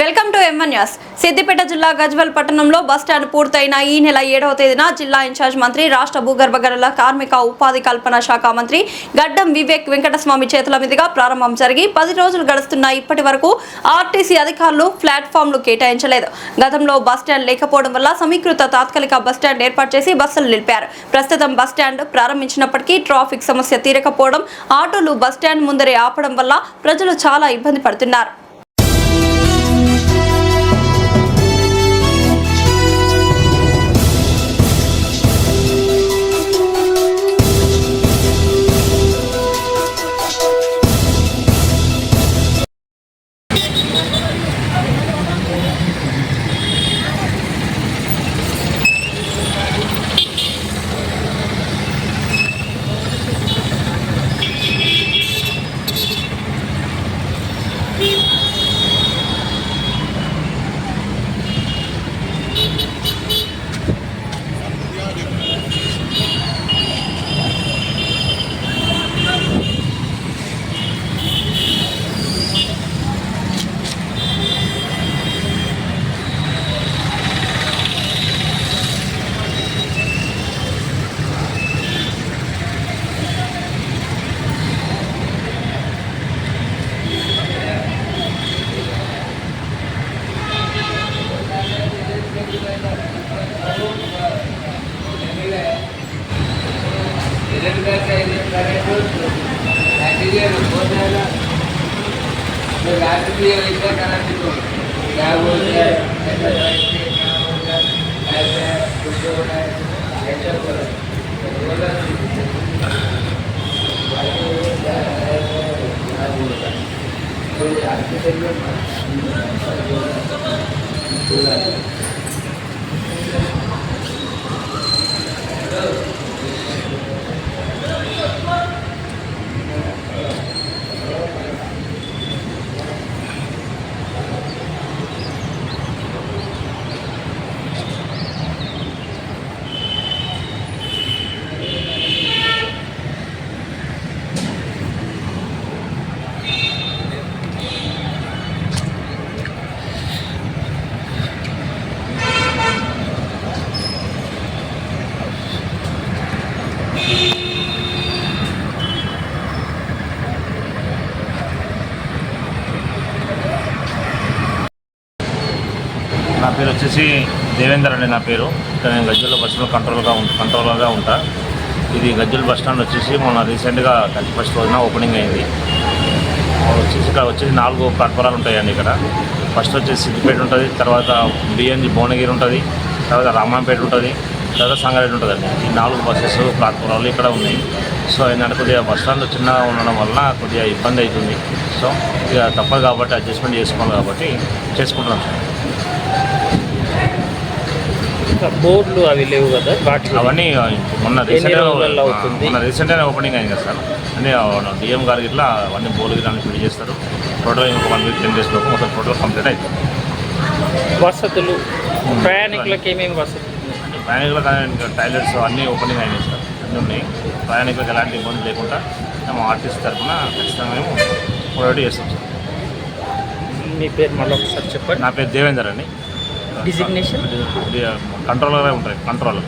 Welcome to M1 news. Siddipet జిల్లా గజ్వెల్ పట్టణంలో bus stand పూర్తయిన ఈ నెల 7వ తేదీన జిల్లా ఇన్ఛార్జ్ మంత్రి రాష్ట్ర భూగర్భ గనుల కార్మిక ఉపాధి కల్పన శాఖ మంత్రి గడ్డం వివేక్ వెంకటస్వామి చేతుల మీదుగా ప్రారంభం జరిగి 10 రోజులు గడుస్తున్న ఇప్పటి వరకు ఆర్టీసీ అధికారులు ప్లాట్ఫామ్లు కేటాయించలేదు. గతంలో బస్టాండ్ లేకపోవడం వల్ల సమీకృత తాత్కాలిక బస్టాండ్ ఏర్పాటు చేసి బస్సులు నిలిపారు. ప్రస్తుతం బస్టాండ్ ప్రారంభించినప్పటికీ ట్రాఫిక్ సమస్య తీరకపోవడం, ఆటోలు బస్టాండ్ ముందరే ఆపడం వల్ల ప్రజలు చాలా ఇబ్బంది పడుతున్నారు. నా పేరు వచ్చేసి దేవేందర్ అండి. నా పేరు ఇక్కడ నేను గజ్వెల్ బస్సులో కంట్రోలర్గా ఉంటా. ఇది గజ్వెల్ బస్ స్టాండ్ వచ్చేసి మొన్న రీసెంట్గా 31st రోజున ఓపెనింగ్ అయింది. వచ్చేసి ఇక్కడ వచ్చేసి 4 ప్లాట్ఫారాలు ఉంటాయండి. ఇక్కడ ఫస్ట్ వచ్చేసి సిద్దిపేట ఉంటుంది, తర్వాత బిఎన్జి భువనగిరి ఉంటుంది, తర్వాత రామాంపేట ఉంటుంది, తర్వాత సంగారెడ్డి ఉంటుందండి. ఈ 4 బస్సెస్ ప్లాట్ఫారాలు ఇక్కడ ఉన్నాయి. సో ఏంటంటే కొద్దిగా బస్ స్టాండ్ చిన్నగా ఉండడం వల్ల కొద్దిగా ఇబ్బంది అవుతుంది. సో ఇక తప్పదు కాబట్టి అడ్జస్ట్మెంట్ చేసుకోవాలి కాబట్టి చేసుకుంటున్నాం. బోర్డులు అవి లేవు కదా, అవన్నీ మొన్న రీసెంట్గానే ఓపెనింగ్ అయింది కదా సార్. అన్నీ డిఎం గారికి ఇట్లా అవన్నీ బోర్డు గిట్లా ఫిల్ చేస్తారు. టోటల్ 1 వీక్ 10 డేస్ లోపు మొత్తం టోటల్ కంప్లీట్ అవుతుంది. వసతులు ప్రయాణికులకు ఏమేమి వసతులు? ప్రయాణికులకు టాయిలెట్స్ అన్నీ ఓపెనింగ్ అయినాయి సార్, అన్నీ ఉన్నాయి. ప్రయాణికులకు ఎలాంటి ఇబ్బంది లేకుండా మేము ఆర్టీసీ తరఫున ఖచ్చితంగా మేము ప్రొవైడ్ చేస్తాం సార్. మీ పేరు మళ్ళీ ఒకసారి చెప్పండి. నా పేరు దేవేందర్ అండి. డిజిగ్నేషన్ కంట్రోలర్గా ఉంటాయి, కంట్రోలర్.